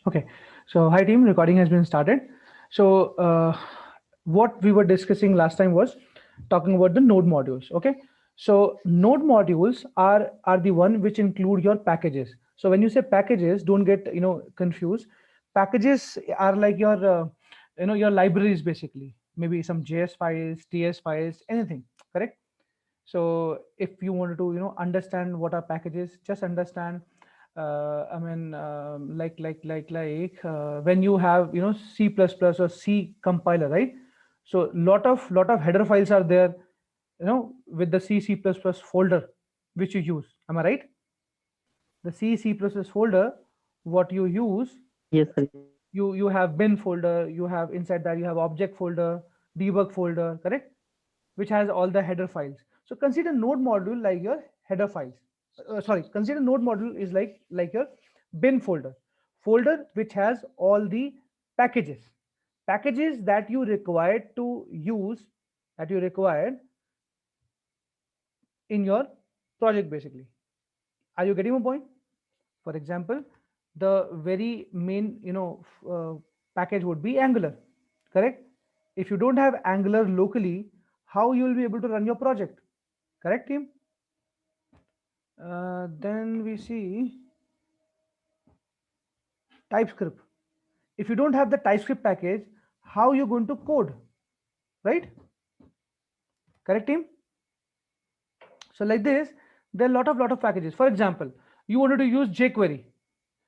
Okay, so hi team, recording has been started. So what we were discussing last time was talking about the node modules. Okay, so node modules are the one which include your packages. So when you say packages, don't get confused. Packages are like your your libraries basically. Maybe some JS files, TS files, anything. Correct. So if you wanted to understand what are packages, just understand when you have C++ or C compiler, right? So lot of header files are there, with the C++ folder which you use. Am I right? The C++ folder, what you use, Yes, sir. you have bin folder, you have inside that you have object folder, debug folder, correct? Which has all the header files. So consider node module like your header files. Sorry, consider node module is like your bin folder which has all the packages that you required to use, that you required in your project basically. Are you getting my point? For example, the very main package would be Angular, correct? If you don't have Angular locally, how you will be able to run your project? Correct, team? Then we see TypeScript. If you don't have the TypeScript package, how you going to code, right? Correct, team? So like this, there are lot of packages. For example, you wanted to use jQuery.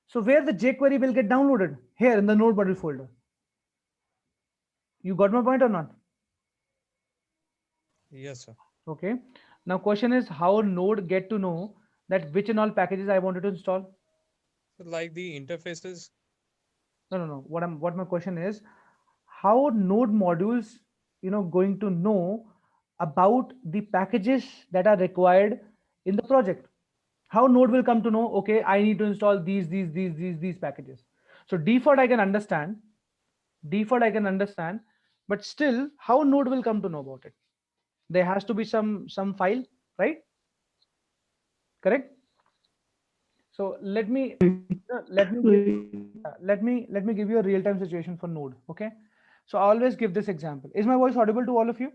So where the jQuery will get downloaded? Here in the node module folder. You got my point or not? Yes, sir. Okay. Now question is how node get to know that which and all packages I wanted to install? So like the interfaces. No. What my question is, how node modules, going to know about the packages that are required in the project? How node will come to know, okay, I need to install these packages. So default I can understand, but still how node will come to know about it? There has to be some file, right? Correct. So let me give let me give you a real time situation for node. Okay, so I always give this example. Is my voice audible to all of you?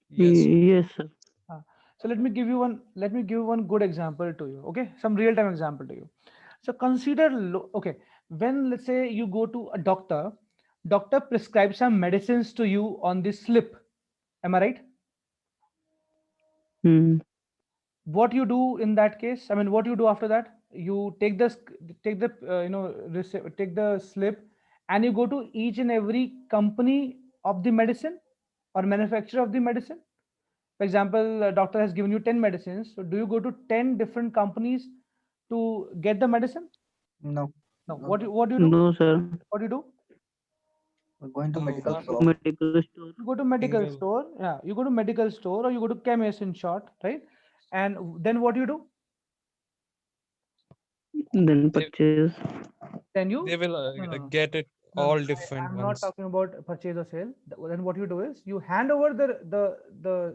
Yes. Yes, sir. Uh, so let me give one good example to you. Okay, some real time example to you. So consider okay, when let's say you go to a doctor prescribes some medicines to you on this slip. Am I right? Hmm. What you do in that case, I mean, what you do after that, you take the take the slip, and you go to each and every company of the medicine or manufacturer of the medicine. For example, a doctor has given you 10 medicines, so do you go to 10 different companies to get the medicine? No, No. no, no. What do you do? No, sir. What do you do? We're going to Uh, medical one store. Medical store. You go to medical single. store. Yeah, you go to medical store, or you go to chemist in short, right? And then what do you do? Then They purchase. Then they you will no. get it No, no, all different I'm not ones. talking about purchase or sale. Then what you do is you hand over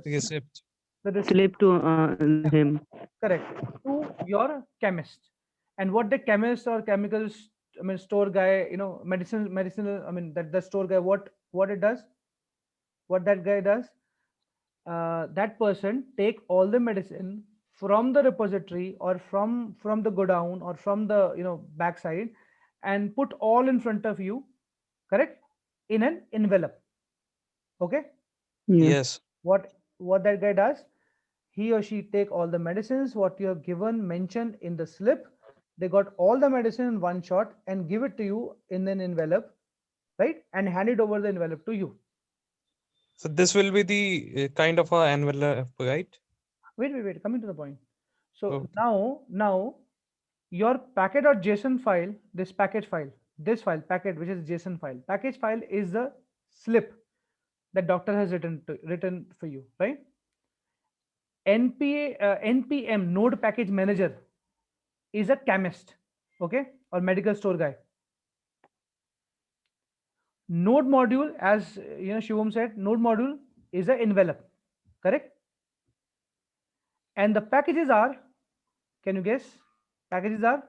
Receipt. the receipt. Slip to Yeah, him. correct, to your chemist. And what the chemist or chemicals, I mean, store guy, medicinal. I mean, that the store guy, what it does, what that guy does, that person take all the medicine from the repository or from the godown or from the backside, and put all in front of you, correct, in an envelope. Okay. Yes. Yes. What that guy does, he or she take all the medicines what you have given mentioned in the slip. They got all the medicine in one shot and give it to you in an envelope, right, and hand it over the envelope to you. So this will be the kind of a envelope, right? Wait, coming to the point. So Okay. now your packet.json file, this package file, this file packet, which is JSON file, package file is the slip that doctor has written for you, right? Npm node package manager is a chemist, okay, or medical store guy. Node module, as Shivam said, node module is an envelope, correct? And the packages are, can you guess? Packages are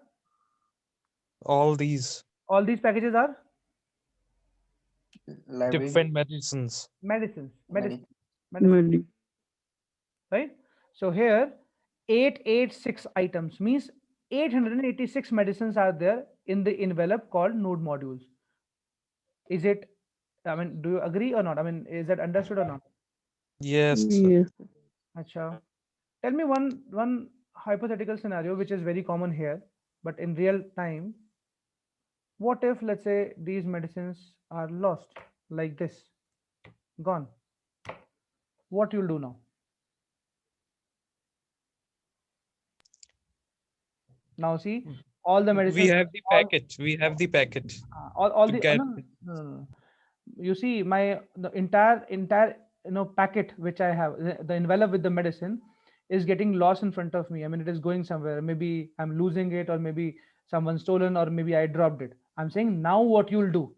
All these All these packages are Library. different medicines. medicines. Medicine. Medicines, right? So here 886 items means 886 medicines are there in the envelope called node modules. Is it, I mean, do you agree or not? I mean, is that understood or not? Yes, sir. Yes. Acha. Tell me one hypothetical scenario which is very common here, but in real time. What if, let's say, these medicines are lost like this, gone? What you'll do now? Now see, all the medicines. We have the all, packet. We have the packet all to the get. no. You see, the entire packet which I have, the envelope with the medicine is getting lost in front of me. I mean, it is going somewhere. Maybe I'm losing it, or maybe someone stolen, or maybe I dropped it. I'm saying now what you'll do.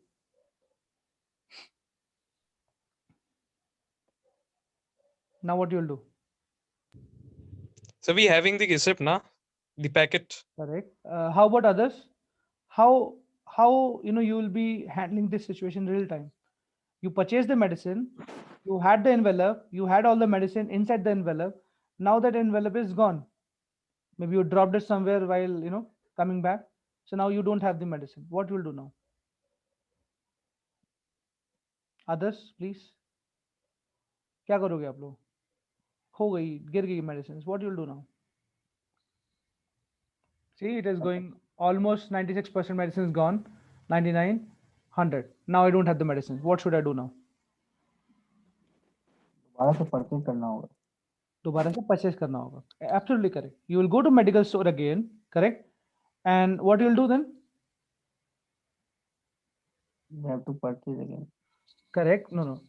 Now what you'll do. So we having the receipt, na? The packet. Correct. How about others? How you will be handling this situation real time? You purchased the medicine, you had the envelope, you had all the medicine inside the envelope. Now that envelope is gone. Maybe you dropped it somewhere while coming back. So now you don't have the medicine. What you'll do now? Others, please. क्या करोगे आप लोग? खो गई, गिर गई medicines. What you'll do now? See, it is going almost 96% medicine is gone, 99, 100. Now I don't have the medicine. What should I do now? दोबारा से परचेज करना होगा. दोबारा से परचेज करना होगा. Absolutely correct. You will go to medical store again, correct? And what you will do then? You have to purchase again. Correct. No.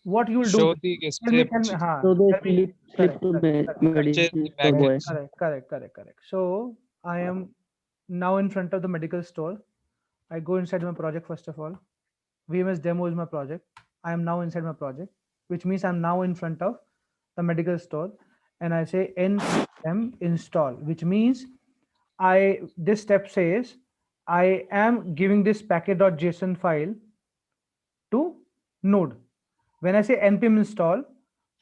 What you will Show do? the Tell me. receipt. हाँ, So they tell me. slip to Purchase medicine the store boy. packet. Correct. So I am now in front of the medical store. I go inside my project first of all. VMS demo is my project. I am now inside my project, which means I'm now in front of the medical store, and I say npm install, which means this step says I am giving this packet.json file to Node. When I say npm install,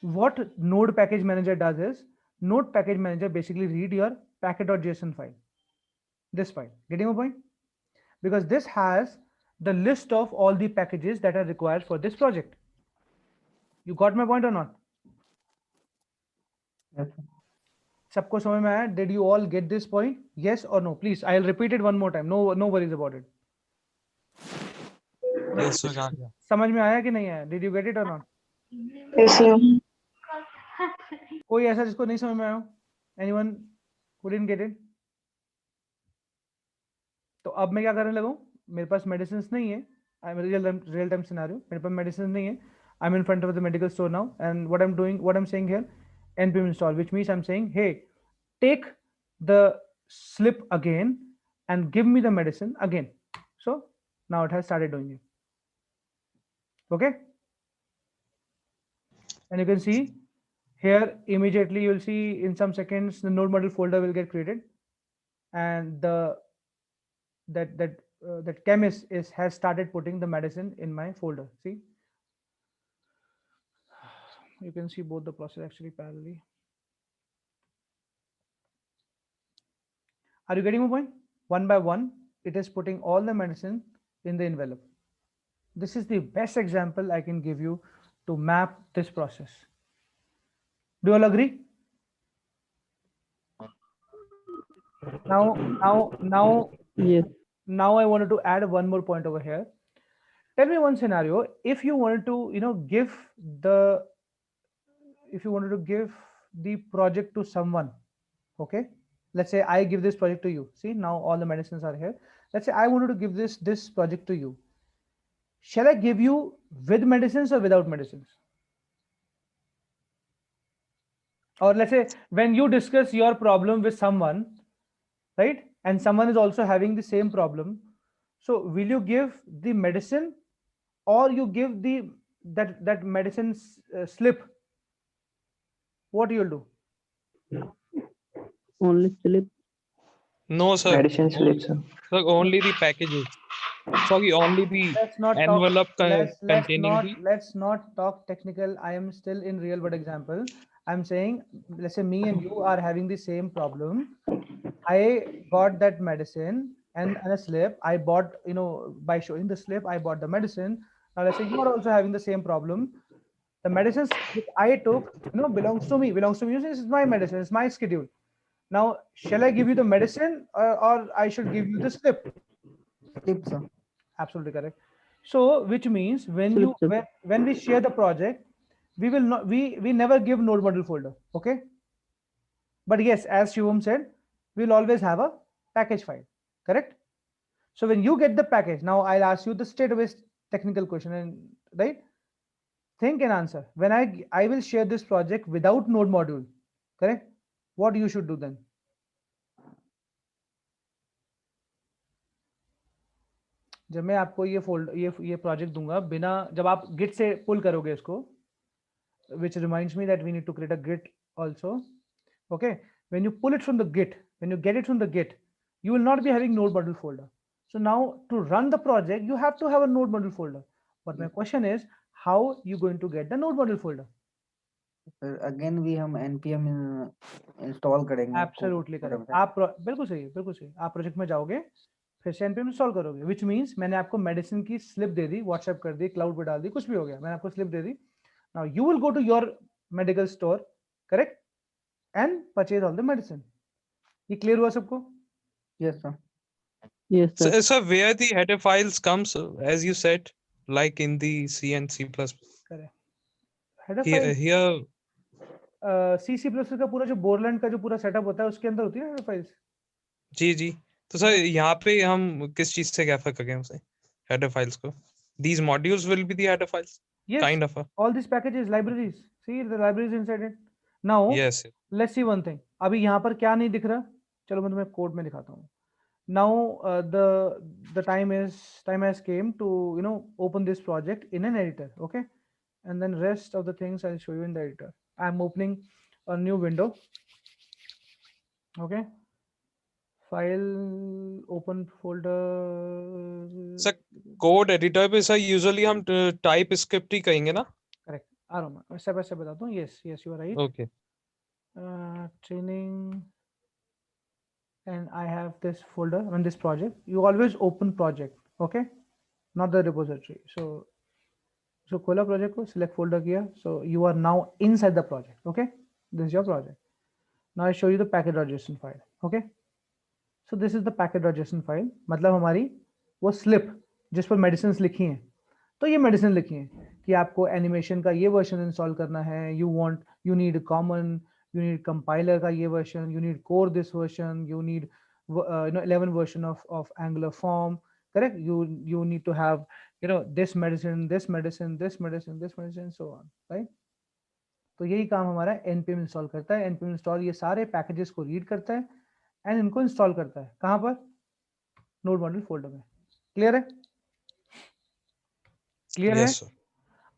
what Node package manager does is Node package manager basically read your packet.json file, this file. Getting my point? Because this has the list of all the packages that are required for this project. You got my point or not? Yes, sir. सबको समझ में आया? Did you all get this point? Yes or no? Please, I'll repeat it one more time. No worries about it. Yes, sir. आ गया. समझ में आया कि नहीं आया? Did you get it or not? Yes, sir. कोई ऐसा जिसको नहीं समझ में आया हो? Anyone who didn't get it? तो अब मैं क्या करने लगा हूँ? मेरे पास medicines नहीं है. I'm real time scenario. मेरे पास medicines नहीं है. I'm in front of the medical store now, and what I'm saying here, npm install, which means I'm saying, hey, take the slip again and give me the medicine again. So now it has started doing it. Okay. And you can see here immediately you'll see in some seconds the node model folder will get created, and that chemist has started putting the medicine in my folder. See, you can see both the process actually parallelly. Are you getting my point? One by one, it is putting all the medicine in the envelope. This is the best example I can give you to map this process. Do you all agree? Now, Yes. now I wanted to add one more point over here. Tell me one scenario. If you wanted to, give the project to someone, okay? Let's say I give this project to you. See, now all the medicines are here. Let's say I wanted to give this project to you. Shall I give you with medicines or without medicines? Or let's say when you discuss your problem with someone, right? And someone is also having the same problem. So will you give the medicine, or you give that medicine slip? What you'll do? Only slip. No, sir. Medicine slip, sir. Sir, only the packages. Sorry, only the Let's not talk. envelope Let's containing the. let's not talk technical. I am still in real world example. I'm saying, let's say me and you are having the same problem. I got that medicine and a slip. I bought, by showing the slip, I bought the medicine. Now let's say you are also having the same problem. The medicines which I took, belongs to me. Belongs to me. This is my medicine. It's my schedule. Now, shall I give you the medicine, or I should give you the slip? Slip, sir. Absolutely correct. So, which means when we share the project, we will not we never give node module folder. Okay. But yes, as Shivam said, we'll always have a package file. Correct. So when you get the package, now I'll ask you the database technical question, and right. Think and answer. When I will share this project without node module, correct? What you should do then? जब मैं आपको ये ये project दूंगा बिना जब आप Git से पुल करोगे इसको, which reminds me that we need to create a git also. Okay, when you pull it from the git, when you get it from the git, you will not be having node module folder. So now to run the project, you have to have a node module folder. But my question is, how you going to get the node module folder? Again we हम npm install करेंगे. Absolutely correct. आप बिल्कुल सही, बिल्कुल सही. आप project में जाओगे, फिर से npm इंस्टॉल करोगे, which means मैंने आपको मेडिसिन की स्लिप दे दी, व्हाट्सएप कर दी, क्लाउड पे डाल दी, कुछ भी हो गया, मैंने आपको slip they the. Now you will go to your medical store, correct, and purchase all the medicine. ये clear हुआ सबको? Yes, sir. Yes, sir. So where the header files comes, as you said, like in the C and C++. Correct. Header Here, file here C++ का पूरा जो Borland का जो पूरा setup होता है उसके अंदर होती है हेडर फाइल्स. जी जी. तो सर यहाँ पे हम किस चीज से रेफर करें उसे हेडर फाइल्स को? These modules will be the header files. Yes. Kind of. All these packages, libraries. See the libraries inside it. Now Yes. let's see one thing. अभी यहाँ पर क्या नहीं दिख रहा? चलो मैं तुम्हें कोड में दिखाता हूँ. Now the time has came to open this project in an editor. Okay, and then rest of the things I'll show you in the editor. I'm opening a new window. Okay, file, open folder. Sir code editor पे sir usually हम type script ही कहेंगे ना? Correct. आ रहा हूँ मैं step by step बताता हूँ. Yes you are right. Okay. Training, and I have this folder on this project. You always open project, okay, not the repository. So खोला project को, select folder किया, so you are now inside the project. Okay, this is your project. Now I show you the package.json file. Okay, so this is the package.json file. मतलब हमारी वो slip जिस पर medicines लिखी हैं, तो ये medicine लिखी हैं कि आपको animation का ये version install करना है. You need common, you need compiler का ये version, you need core this version, you need 11 version of Angular form. Correct. You need to have this medicine, this medicine, this medicine, this medicine, so on. Right. तो यही काम हमारा npm install करता है. npm install ये सारे packages को read करता है एंड इनको इंस्टॉल करता है. कहां पर? नोड मॉड्यूल फोल्डर में. क्लियर है? क्लियर है?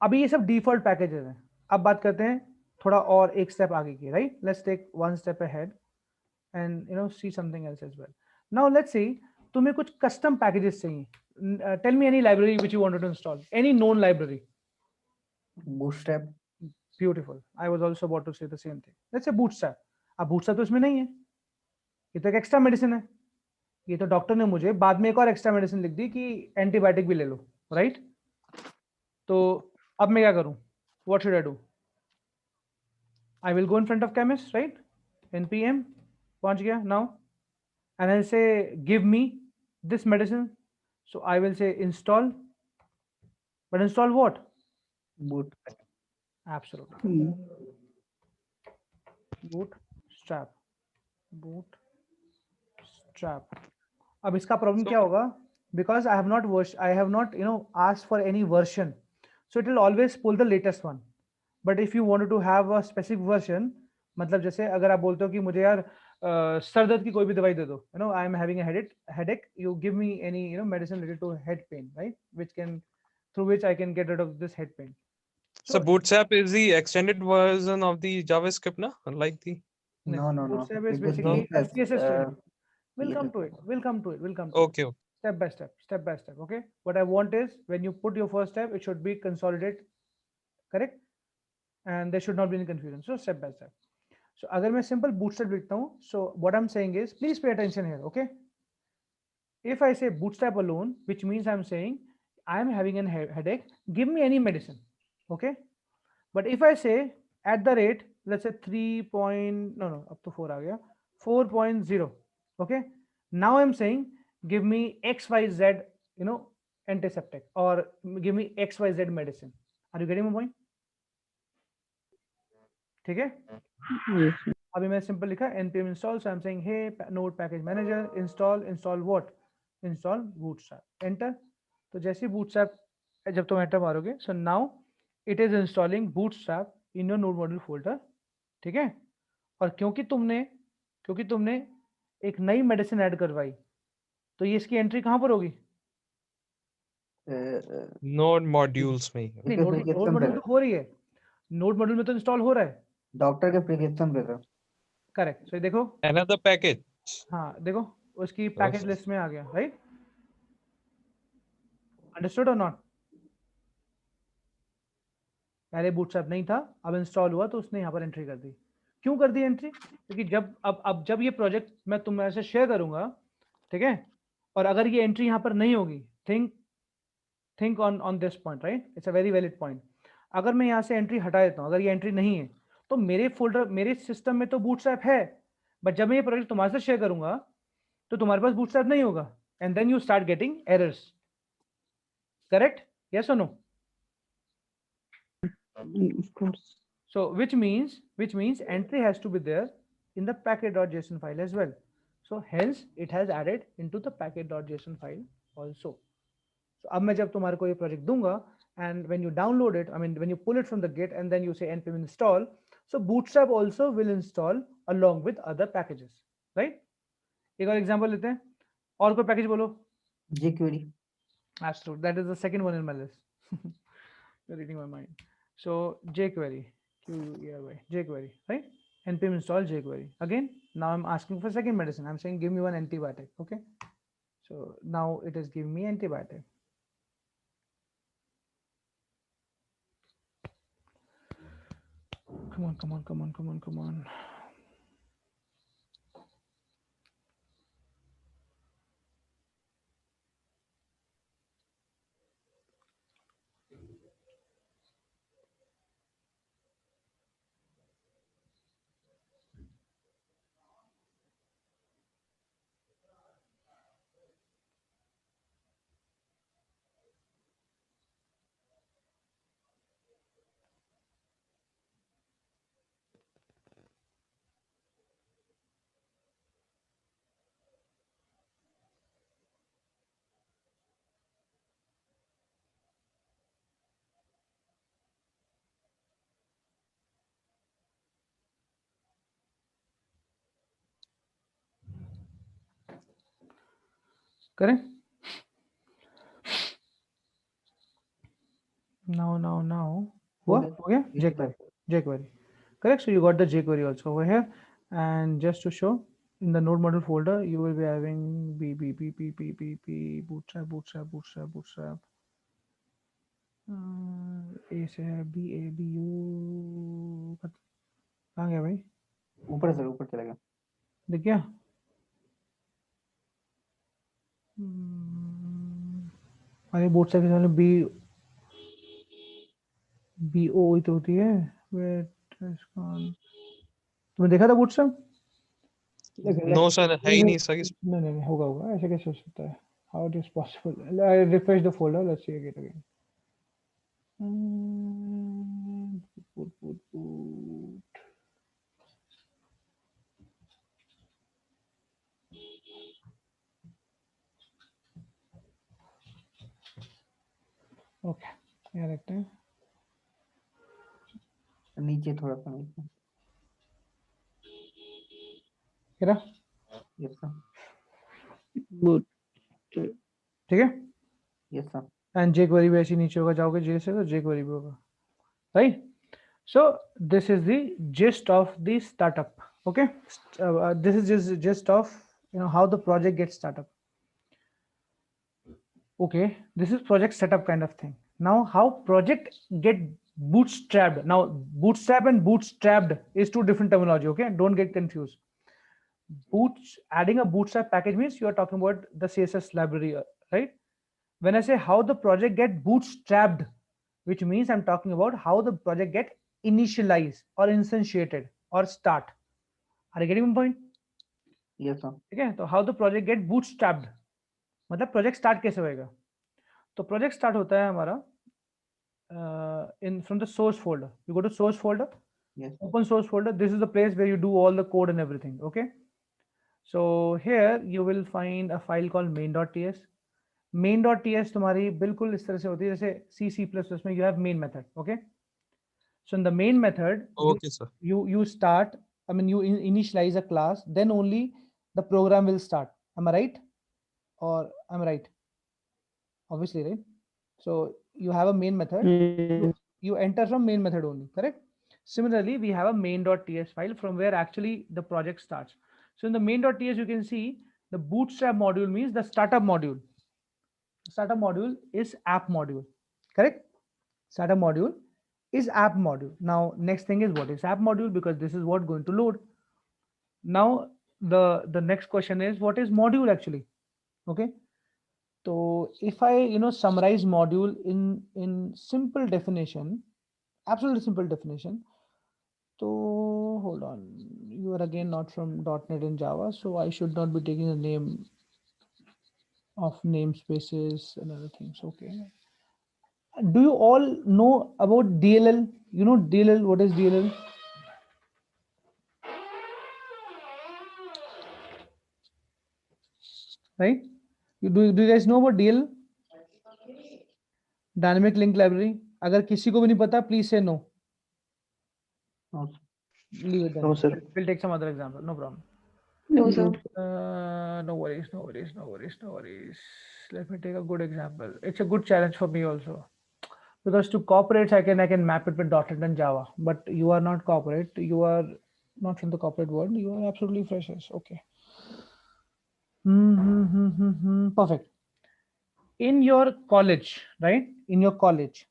अभी ये सब डिफॉल्ट पैकेजेस हैं. अब बात करते हैं थोड़ा और एक स्टेप आगे की. Right, let's take one step ahead and see something else as well. Now let's see तुम्हें कुछ कस्टम पैकेजेस चाहिए. Tell me any library which you wanted to install, any known library. Bootstrap. Beautiful. I was also about to say the same thing. Let's say Bootstrap. अब Bootstrap तो इसमें नहीं है, ये तो एक एक्स्ट्रा मेडिसिन है. ये तो डॉक्टर ने मुझे बाद में एक और एक्स्ट्रा मेडिसिन लिख दी कि एंटीबायोटिक भी ले लो. राइट, तो अब मैं क्या करूं? What should I do? I will go in front of chemist, right? npm पहुंच गया now, and I'll say give me this medicine. So I will say install, but install what? Bootstrap. Absolutely. Bootstrap. अब इसका problem क्या होगा? Because I have not asked for any version, so it will always pull the latest one. But if you wanted to have a specific version, मतलब जैसे अगर आप बोलते हो कि मुझे यार सर दर्द की कोई भी दवाई दे दो, I am having a headache, you give me any medicine related to head pain, right, through which I can get rid of this head pain. So Bootstrap is the extended version of the JavaScript, na? Like the No. Bootstrap is It just basically has, CSS tool. We'll Yes, come to sir. it. We'll come to it. We'll come to it. Okay, okay. Step by step. Step by step. Okay. What I want is when you put your first step, it should be consolidated, correct? And there should not be any confusion. So step by step. So अगर मैं simple bootstrap लिखता हूँ, so what I'm saying is, please pay attention here. Okay. If I say bootstrap alone, which means I'm saying I am having a headache, give me any medicine. Okay. But if I say at the rate, let's say 3 point, no, up to 4 aa gaya, 4.0. Okay. Now I'm saying give me XYZ, antiseptic, or give me XYZ medicine. Are you getting my point? ठीक है? Yes, sir. अभी मैं simple लिखा npm install, so I'm saying hey node package manager install what? Install bootstrap. Enter. तो जैसे ही bootstrap जब तुम enter मारोगे, so now it is installing bootstrap in your node module folder. ठीक है? और क्योंकि तुमने एक नई मेडिसिन ऐड करवाई, तो ये इसकी एंट्री कहाँ पर होगी? नोड मॉड्यूल्स में ही है। नहीं, उसके नोड prescription मॉड्यूल पे तो हो रही है, नोड मॉड्यूल में तो इंस्टॉल हो रहा है। डॉक्टर के प्रिस्क्रिप्शन पे सर। करेक्ट। सो देखो, Another package. हाँ देखो उसकी पैकेज लिस्ट में आ गया, राइट? अंडरस्टूड और नॉट? पहले बूटस्ट्रैप नहीं था, अब इंस्टॉल हुआ तो उसने यहाँ पर एंट्री कर दी। क्यों कर दी एंट्री? क्योंकि जब ये प्रोजेक्ट मैं तुम्हारे से शेयर करूंगा, ठीक है, और अगर ये एंट्री यहाँ पर नहीं होगी, think on this point, right? It's a very valid point. अगर मैं यहाँ से एंट्री हटा देता हूँ, अगर ये एंट्री नहीं है, तो मेरे सिस्टम में तो बूटस्ट्रैप है, बट जब मैं ये प्रोजेक्ट तुम्हारे से शेयर करूंगा तो तुम्हारे पास बूटस्ट्रैप नहीं होगा, and then you start getting errors. Correct? Yes और no? Of course. So which means entry has to be there in the package.json file as well. So hence it has added into the package.json file also. So अब मैं जब तुम्हारे को ये project दूंगा, and when you download it, I mean when you pull it from the git and then you say npm install, so bootstrap also will install along with other packages, right? एक और example लेते हैं, और कोई package बोलो। jQuery। Absolutely, that is the second one in my list. You're reading my mind. So jQuery, jQuery, right? npm install jQuery. Again, now I'm asking for second medicine. I'm saying give me one antibiotic. Okay, so now it is giving me antibiotic. Come on. Correct? Now. What? Okay. jQuery. Correct. So you got the jQuery also over here, and just to show, in the node module folder you will be having b bootstrap. A से है BABU, कहाँ गया भाई? ऊपर sir, ऊपर चला गया। दिख गया? अरे bootstrap के सामने BO ही तो होती है। तुमने देखा था bootstrap? No sir, है ही नहीं सर। नहीं होगा, ऐसे कैसे हो सकता है? How it is possible? I refresh the folder. Let's see it again. Boot. Okay, यहाँ रखते हैं। नीचे थोड़ा सा नीचे। क्या? Yes sir. Good. ठीक है? Yes sir. एंड jQuery भी ऐसे नीचे होगा, जाओगे J से तो jQuery भी होगा, right? So this is the gist of the startup. Okay, this is just gist of how the project gets started. Okay, this is project setup kind of thing. Now, how project get bootstrapped. Now, bootstrap and bootstrapped is two different terminology. Okay, don't get confused. Adding a bootstrap package means you are talking about the CSS library, right? When I say how the project get bootstrapped, which means I'm talking about how the project get initialized or instantiated or start. Are you getting my point? Yes, sir. Okay, so how the project get bootstrapped, मतलब project start कैसे होएगा? तो project start होता है हमारा in from the source folder. You go to source folder, Yes. open source folder. This is the place where you do all the code and everything. Okay. So here you will find a file called main.ts. Main.ts तुम्हारी बिल्कुल इस तरह से होती है जैसे C++ में you have main method. Okay. So in the main method, Okay, sir. you start. I mean, you initialize a class, then only the program will start. Am I right? Or am I right? Obviously, right? So you have a main method. Yes. You enter from main method only, correct? Similarly, we have a main.ts file from where actually the project starts. So in the main.ts, you can see the bootstrap module means the startup module. Startup module is app module, correct? Startup module is app module. Now, next thing is what is app module, because this is what going to load. Now, the next question is what is module actually? Okay. So if I summarize module in simple definition, absolutely simple definition. So hold on, you are again not from .NET and Java, so I should not be taking the name of namespaces and other things. Okay. Do you all know about DLL? You know DLL? What is DLL? Right? Do you guys know about DLL? Dynamic Link Library. अगर किसी को भी नहीं पता, please say no. No, sir. Leave it then. No, sir. We'll take some other example. No problem. No, sir. No worries, no worries, no worries, no worries. Let me take a good example. It's a good challenge for me also, because to corporates I can map it with .NET and Java. But you are not corporate. You are not from the corporate world. You are absolutely freshers. Okay. Perfect. In your college, right? In your college,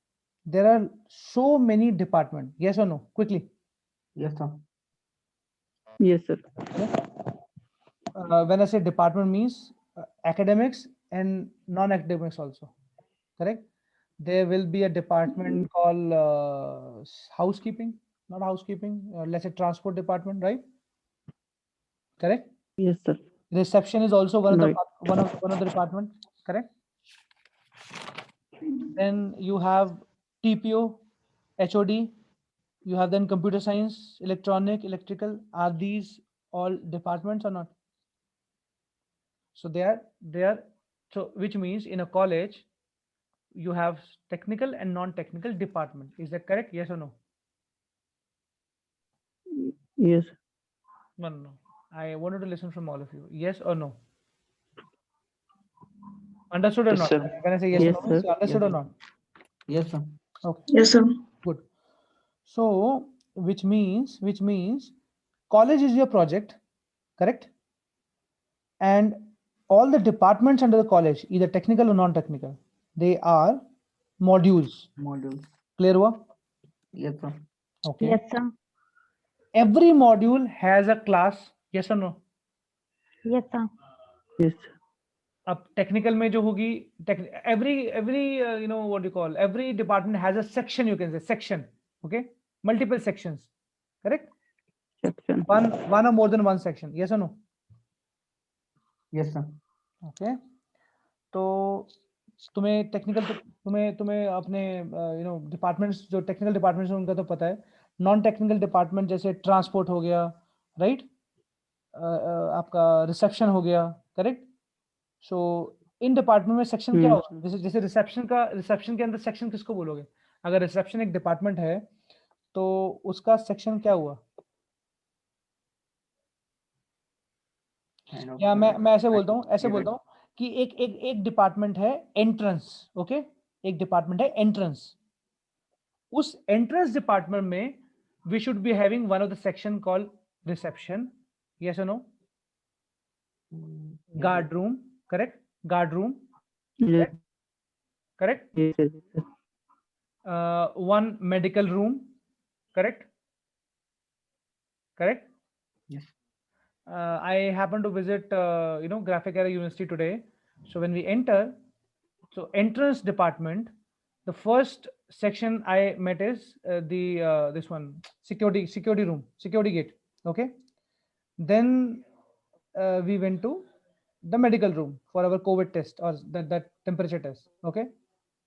there are so many departments. Yes or no? Quickly. Yes, sir. Yes, sir. When I say department means academics and non-academics also, correct? There will be a department called housekeeping, not housekeeping, let's say transport department, right? Correct? Yes, sir. Reception is also one of the Right. one of the department, correct? Then you have TPO, HOD, you have then computer science, electronic, electrical. Are these all departments or not? So they are, so which means in a college you have technical and non-technical department. Is that correct? Yes or no? Yes. No, no, no. I wanted to listen from all of you. Yes or no? Understood or Yes, not? sir. When I say yes, Yes, or no, means sir. you understood Yes, or sir. not? Yes, sir. Okay, Yes, sir. good. So which means college is your project, correct? And all the departments under the college, either technical or non-technical, they are modules. Modules. Clear हुआ? Yes, sir. Okay. Yes, sir. Every module has a class. Yes or no? Yes, sir. Yes. अब technical में जो होगी every what do you call, every department has a section, you can say section. Okay, multiple sections, correct? Section. One or more than one section. Yes or no? Yes, sir. Okay. तो तुम्हें technical, तुम्हें अपने departments, जो technical departments हैं उनका तो पता है. नॉन टेक्निकल डिपार्टमेंट जैसे ट्रांसपोर्ट हो गया, राइट? आपका रिसेप्शन हो गया, करेक्ट? सो इन डिपार्टमेंट में सेक्शन क्या होगा? जैसे रिसेप्शन के अंदर सेक्शन किसको बोलोगे? अगर रिसेप्शन एक डिपार्टमेंट है तो उसका सेक्शन क्या हुआ? Kind of, या मैं ऐसे बोलता हूँ कि एक डिपार्टमेंट है एंट्रेंस. ओके, एक डिपार्टमेंट है एंट्रेंस. उस एंट्रेंस डिपार्टमेंट में we should be having one of the section called reception. Yes और no? guard room, correct? Guard room, Yes. correct? Yes, yes, yes. One medical room, correct? Correct? Yes. I happened to visit, Graphic Era University today. So when we enter, so entrance department, the first section I met is this one, security room, security gate. Okay. Then we went to the medical room for our COVID test or that temperature test. Okay.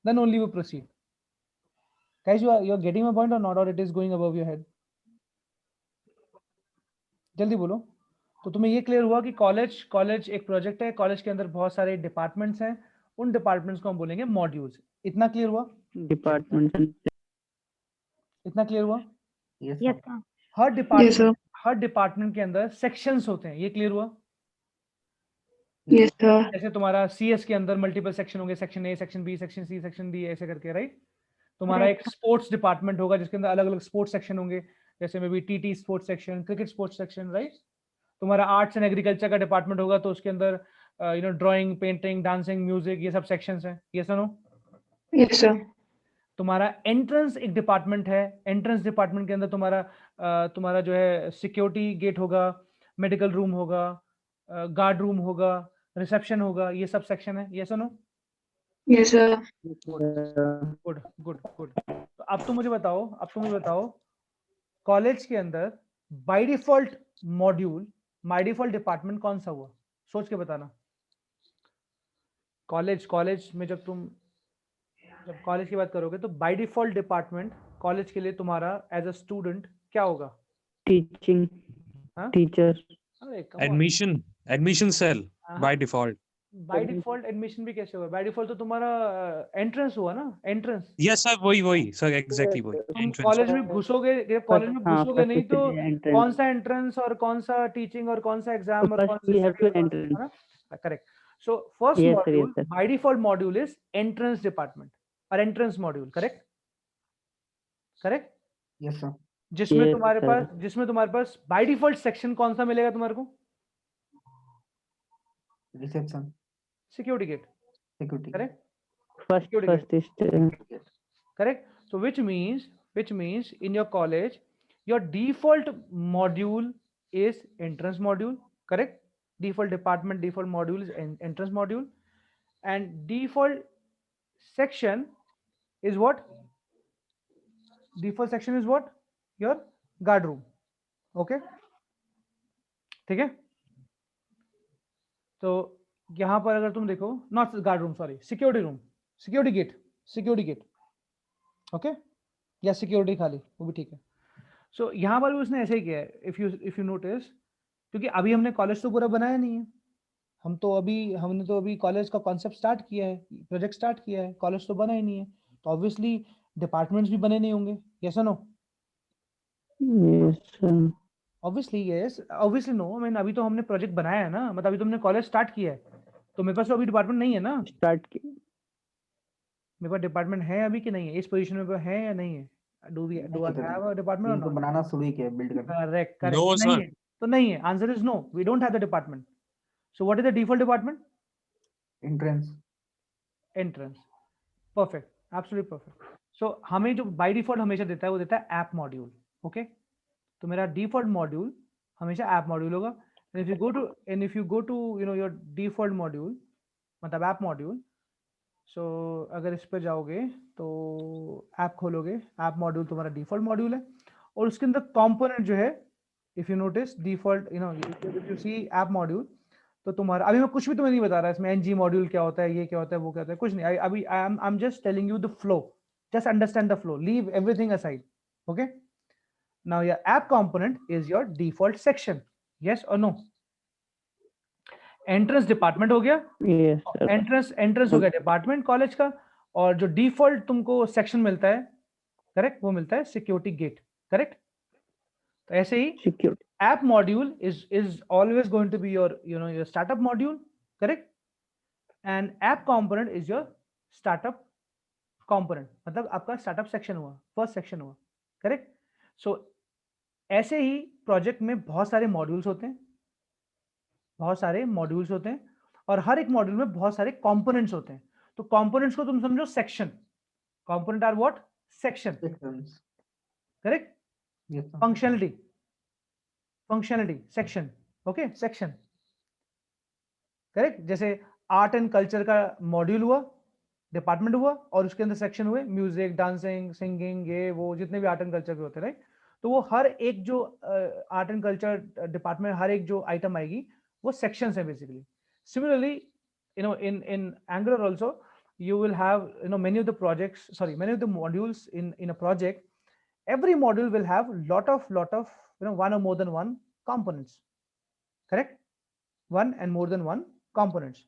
Then only we proceed. Guys, you're getting my point or not, or it is going above your head? जल्दी बोलो. तो तुम्हें ये clear हुआ कि college एक project है, college के अंदर बहुत सारे डिपार्टमेंट्स हैं, उन डिपार्टमेंट्स को हम बोलेंगे मॉड्यूल्स. इतना क्लियर हुआ? Departments and इतना क्लियर हुआ? Yes, Yes, sir. sir. हर डिपार्टमेंट के अंदर सेक्शंस होते हैं. ये क्लियर हुआ? Yes, sir. जैसे तुम्हारा सीएस के अंदर मल्टीपल सेक्शन होंगे, section A, section B, section C, section D, ऐसे करके, राइट? तुम्हारा एक Correct. स्पोर्ट्स डिपार्टमेंट होगा जिसके अंदर अलग अलग स्पोर्ट्स सेक्शन होंगे, जैसे में भी TT sports section, cricket sports section, right? तुम्हारा आर्ट्स एंड एग्रीकल्चर का डिपार्टमेंट होगा तो उसके अंदर ड्राइंग, पेंटिंग, डांसिंग, म्यूजिक, ये सब सेक्शंस हैं. यस और नो? Yes, sir. तुम्हारा एंट्रेंस एक डिपार्टमेंट है. एंट्रेंस डिपार्टमेंट के अंदर तुम्हारा जो है सिक्योरिटी गेट होगा, मेडिकल रूम होगा, गार्ड रूम होगा, रिसेप्शन होगा, ये सब सेक्शन है. यस और no? Yes, sir. Good good good. तो अब तुम मुझे बताओ कॉलेज के अंदर by default module, by default department कौन सा हुआ? सोच के बताना. कॉलेज में जब कॉलेज की बात करोगे तो बाय डिफॉल्ट डिपार्टमेंट कॉलेज के लिए तुम्हारा एज अ स्टूडेंट क्या होगा? teaching, हाँ? teacher. अरे come on. admission cell हाँ, by default. By default admission भी कैसे होगा? बाय डिफॉल्ट तो तुम्हारा एंट्रेंस हुआ ना, एंट्रेंस. Yes sir, वही sir, exactly वही तुम entrance. कॉलेज में घुसोगे, जब कॉलेज में हाँ, घुसोगे नहीं first तो is entrance. कौन सा एंट्रेंस और कौन सा टीचिंग और कौन सा एग्जाम और First कौन सा we have to schedule, entrance. है ना? Correct. So first Yes, sir, module, yes, sir. by default module is entrance department or entrance module. Correct? Yes, sir. जिसमें Yes, तुम्हारे पास by default section कौन सा मिलेगा तुम्हारे को? Reception. Security gate. Security. Correct? First Security is Yes. Correct. So which means in your college your default module is entrance module. Correct? Default department, default module is entrance module, and default section is what? Default section is what? Your guard room. Okay? ठीक है? तो यहां पर अगर तुम देखो, not guard room, sorry, security room, security gate. Okay, या security खाली, वो भी ठीक है. सो यहाँ पर भी उसने ऐसे ही किया है. इफ यू नोटिस, क्योंकि अभी हमने कॉलेज तो पूरा बनाया नहीं है, हमने तो अभी कॉलेज का कॉन्सेप्ट स्टार्ट किया है, प्रोजेक्ट स्टार्ट किया है, कॉलेज तो बना ही नहीं है, तो ऑब्वियसली डिपार्टमेंट्स भी बने नहीं होंगे. यस और no? yes, sir. Obviously yes, obviously no. I mean, अभी तो हमने प्रोजेक्ट बनाया है ना, मतलब अभी तो हमने कॉलेज स्टार्ट किया है, तो मेरे पास तो अभी डिपार्टमेंट नहीं है ना. Start. मेरे पास डिपार्टमेंट है अभी कि नहीं है, इस पोजीशन में है या नहीं है? Do I have a department और इनको नॉट? बनाना शुरू ही किया, बिल्ड करना. करेक्ट. No, नहीं sir. है तो नहीं है. Answer is no, we don't have the department. So what is the default department? Entrance. Entrance. Perfect, absolutely perfect. So हमें जो बाय डिफॉल्ट हमेशा देता है वो देता है ऐप मॉड्यूल. ओके, तो मेरा डिफॉल्ट मॉड्यूल हमेशा ऐप मॉड्यूल होगा. And if you go to your default module, मतलब ऐप मॉड्यूल, सो अगर इस पर जाओगे तो ऐप खोलोगे, ऐप मॉड्यूल तुम्हारा डिफॉल्ट मॉड्यूल है, और उसके अंदर कंपोनेंट जो है, if you notice default, if you see app module, तो तुम्हारा, अभी मैं कुछ भी तुम्हें नहीं बता रहा इसमें, एनजी मॉड्यूल क्या होता है, ये क्या होता है, वो क्या होता है, कुछ नहीं. अभी I am just telling you the flow. Just understand the flow, leave everything aside. Okay, now your app component is your default section. Yes और नो? एंट्रेंस डिपार्टमेंट हो गया, Yes, sir. एंट्रेंस हो गया डिपार्टमेंट कॉलेज का, और जो default तुमको section मिलता है, करेक्ट, वो मिलता है सिक्योरिटी गेट. करेक्ट. तो ऐसे ही Security. app module is always going to be your startup module. Correct. And app component is your startup component, मतलब आपका startup section हुआ, first section हुआ. Correct. So ऐसे ही प्रोजेक्ट में बहुत सारे मॉड्यूल्स होते हैं. बहुत सारे मॉड्यूल्स होते हैं और हर एक मॉड्यूल में बहुत सारे कंपोनेंट्स होते हैं। तो कंपोनेंट्स को तुम समझो section. Component are what? Section, Sections. Correct? Yes, sir. Functionality section, okay, section, correct. जैसे आर्ट एंड कल्चर का मॉड्यूल हुआ, डिपार्टमेंट हुआ, और उसके अंदर सेक्शन हुए म्यूजिक, डांसिंग, सिंगिंग, ये वो जितने भी आर्ट एंड कल्चर के होते हैं, राइट। तो वो हर एक जो आर्ट एंड कल्चर डिपार्टमेंट, हर एक जो आइटम आएगी वो सेक्शंस है basically. Similarly in Angular also you will have many of the projects, sorry, many of the modules in a project. Every module will have lot of one or more than one components, correct? One and more than one components,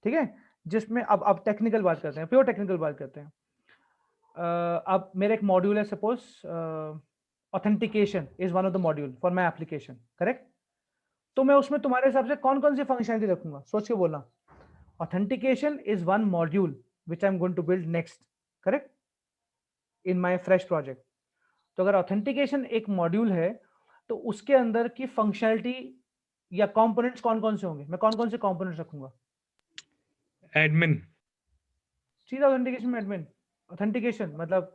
ठीक है। जिसमें अब technical बात करते हैं, pure technical बात करते हैं। अब मेरा एक मॉड्यूल है, suppose authentication is one of the module for my application, correct. तो मैं उसमें तुम्हारे हिसाब से कौन कौन सी फंक्शनलिटी रखूंगा, सोच के बोलना। Authentication is one module which I am going to build next, correct, in my fresh project. तो अगर ऑथेंटिकेशन एक मॉड्यूल है तो उसके अंदर की फंक्शनलिटी या कंपोनेंट्स कौन कौन से होंगे, मैं कौन कौन से कंपोनेंट्स रखूंगा? एडमिन, सीधा ऑथेंटिकेशन में एडमिन। ऑथेंटिकेशन मतलब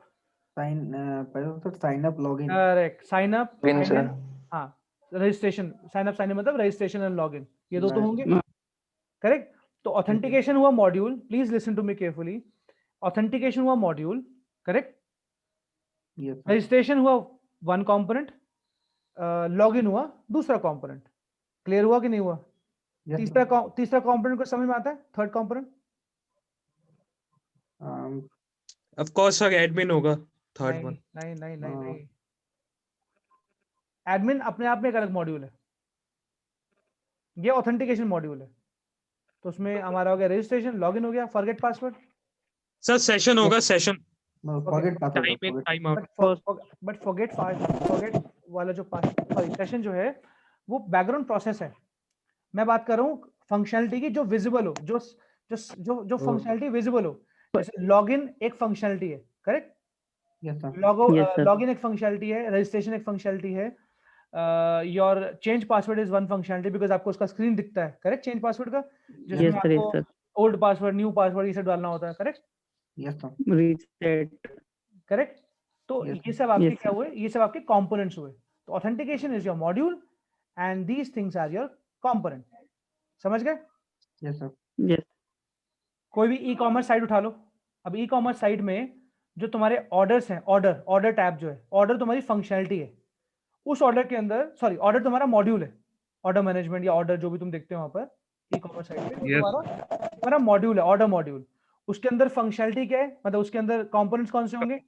पहले तो sign up login. Correct, sign up, Login, sir. हाँ, registration, sign up, sign in मतलब रजिस्ट्रेशन एंड लॉगिन, ये दो तो Right. होंगे, करेक्ट। तो ऑथेंटिकेशन हुआ module, please listen to me carefully. Authentication हुआ module, correct. Yes, sir. Registration हुआ वन कंपोनेंट, लॉगिन हुआ दूसरा कंपोनेंट। क्लियर हुआ कि नहीं हुआ? Yes, sir. तीसरा कंपोनेंट को समझ में आता है? Third component of course sir admin होगा थर्ड नहीं, वन। नहीं नहीं नहीं हाँ। नहीं, एडमिन अपने आप में एक अलग मॉड्यूल है, ये ऑथेंटिकेशन मॉड्यूल है। तो उसमें हमारा हो गया रजिस्ट्रेशन, लॉगिन हो गया, फॉरगेट पासवर्ड, सर सेशन होगा, session No, forget password. Time in Forget. Time out. But forget वाला जो सेशन जो है वो बैकग्राउंड प्रोसेस है। मैं बात कर रहा हूँ फंक्शनलिटी की जो विजिबल हो, जो जो जो जो Oh. फंक्शनलिटी विजिबल हो। जैसे लॉगिन एक फंक्शनलिटी है, correct. Yes, sir. Yes, sir. Login एक फंक्शनलिटी है, रजिस्ट्रेशन एक फंक्शनलिटी है, your change password is one functionality because आपको उसका स्क्रीन दिखता है, करेक्ट, चेंज पासवर्ड का, जिसमें Yes, sir. Yes, आपको sir. Old password, new password ये सब डालना होता है, correct, Yes, sir. Reset. Correct. तो Yes, ये सब आपके Yes, क्या sir. हुए, ये सब आपके कंपोनेंट्स हुए। तो authentication is your module and these things are your component. समझ गए? Yes, sir. Yes. कोई भी ई कॉमर्स साइट उठा लो। अब ई कॉमर्स साइट में जो तुम्हारे ऑर्डर्स हैं, ऑर्डर टैब जो है, ऑर्डर तुम्हारी फंक्शनलिटी है। उस ऑर्डर के अंदर, सॉरी, ऑर्डर तुम्हारा मॉड्यूल है, ऑर्डर मैनेजमेंट या ऑर्डर जो भी तुम देखते हो वहां पर ई कॉमर्स साइट पे, Yes. तुम्हारा मॉड्यूल है, ऑर्डर मॉड्यूल। उसके अंदर फंक्शनलिटी क्या है, मतलब उसके अंदर कंपोनेंट्स कौन से होंगे?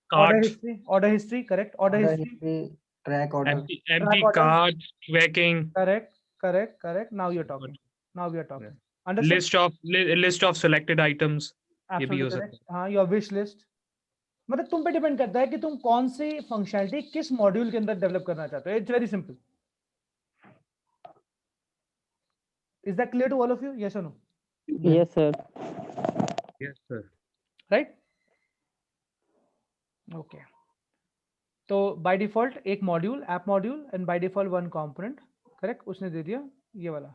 Order history, correct, order Order history, history, track order. empty order. card, tracking, correct. Now you are talking, understood? list of selected items, ये भी हो एब्सोल्युटली सकता करेक्ट। हाँ, योर विश लिस्ट। मतलब तुम पे डिपेंड करता है कि तुम कौन सी फंक्शनलिटी किस मॉड्यूल के अंदर डेवलप करना चाहते हो। It's very simple. Is that clear to all of you? Yes और नो? Yes, sir. है। Yes sir. Right, okay. तो बाय डिफॉल्ट एक module, app module, and by default one component, correct. उसने दे दिया ये वाला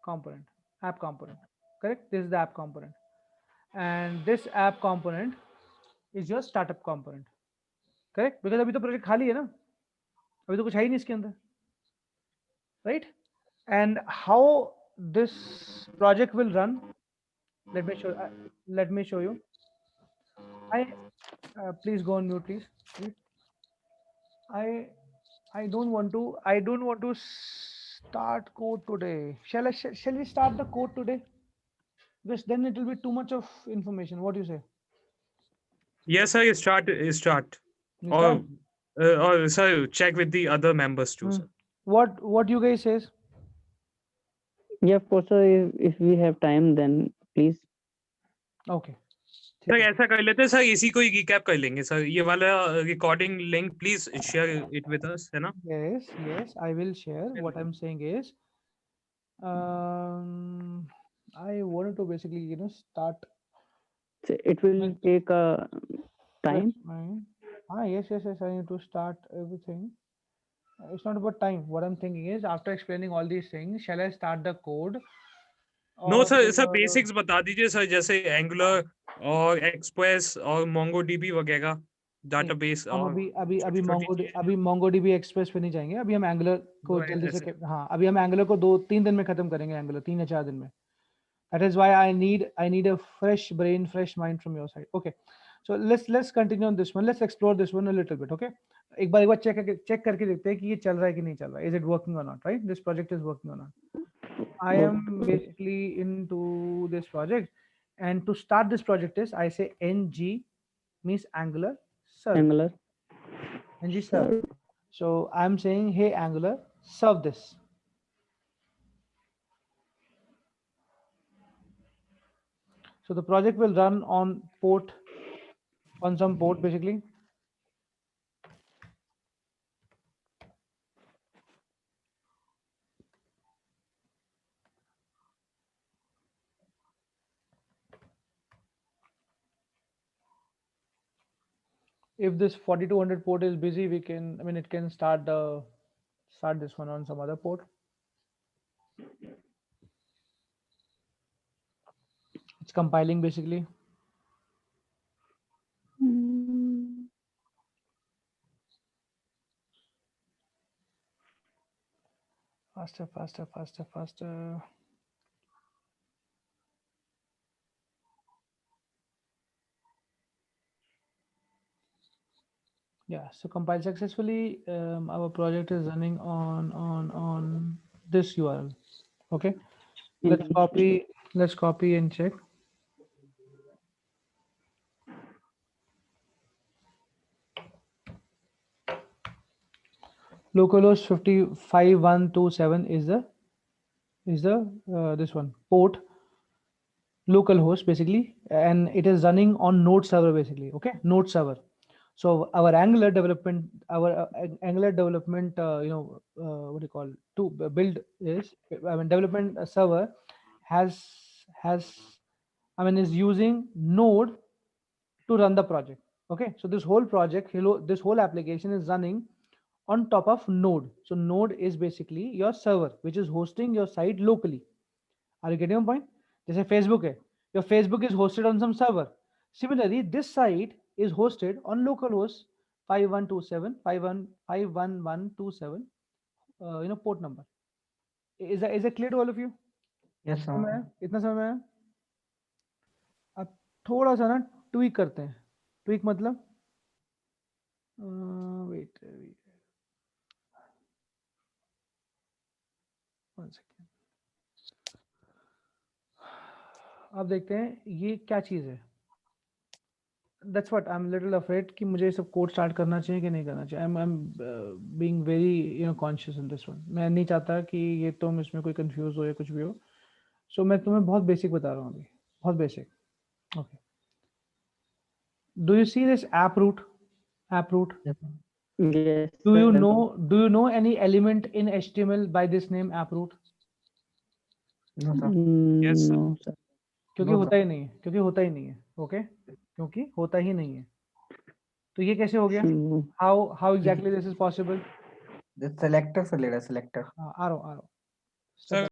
component, app component, correct. This is the app component and this app component is your startup component, correct. Because अभी तो project खाली है ना, अभी तो कुछ है ही नहीं इसके अंदर, right. And how this project will run, let me show you. I please go on mute, please. I don't want to start code today. Shall we start the code today? Because then it will be too much of information. What do you say? Yes sir, start. You Or start? or sir, check with the other members too, sir. What you guys says? Yeah, of course, sir. If we have time, then please. Okay. Sir ऐसा कर लेते हैं sir, इसी को ही recap कर लेंगे sir. ये वाला recording link please share it with us, है ना? Yes, I will share. What I'm saying is, I wanted to basically, start. So it will Yes. take time. Yes. I need to start everything. It's not about time. What I'm thinking is, after explaining all these things, shall I start the code? No sir or, sir basics बता दीजिए sir, जैसे angular और express और MongoDB वगैरह database हम और अभी MongoDB express पे नहीं जाएंगे, अभी हम एंगुलर को वो जल्दी से ऐसे- हाँ, अभी हम एंगुलर को 2-3 दिन में खत्म करेंगे, एंगुलर 3 या 4 दिन में. That is why I need a fresh brain, fresh mind from your side. Okay, so let's continue on this one. Let's explore this one a little bit. Okay, एक बार चेक करके देखते हैं कि ये चल रहा है कि नहीं चल रहा है. Is it working or not? Right? This project is working or not? I am Okay. basically into this project, and to start this project is I say ng means Angular serve. Angular. ng serve. So I'm saying, hey Angular, serve this. So the project will run on some port basically. If this 4200 port is busy, we can, I mean, it can start this one on some other port. It's compiling basically. Faster. Yeah, so compiled successfully. Our project is running on this URL. Okay, let's copy and check. Localhost 55127 is the this one port, localhost basically, and it is running on node server basically. Okay, node server. So our Angular development, what do you call, to build is, I mean, development server has is using Node to run the project. Okay, so this whole project, this whole application is running on top of Node. So Node is basically your server, which is hosting your site locally. Are you getting my point? जैसे Facebook है, your Facebook is hosted on some server. Similarly, this site is hosted on localhost 51127 port number. Is that clear to all of you? Yes, sir. इतना समय है. अब थोड़ा सा ना tweak करते हैं. ट्वीक मतलब wait 1 second. अब देखते हैं ये क्या चीज है. That's what I'm little afraid कि मुझे सब कोड स्टार्ट करना चाहिए कि नहीं करना चाहिए. I'm being very conscious in this one. मैं नहीं चाहता कि ये तुम इसमें कोई कंफ्यूज हो या कुछ भी हो. So मैं तुम्हें बहुत बेसिक बता रहा हूँ अभी, बहुत basic. Okay. Do you see this app root? App root. Yes, sir. Yes. Do you sir. know any element in HTML by this name app root? No, sir. Yes, sir. No, sir. क्योंकि No, होता ही नहीं है. Okay, क्योंकि होता ही नहीं है. तो ये कैसे हो गया? No. How exactly this is possible? The selector से ले रहा है, selector. आ रहा हूँ. Sir,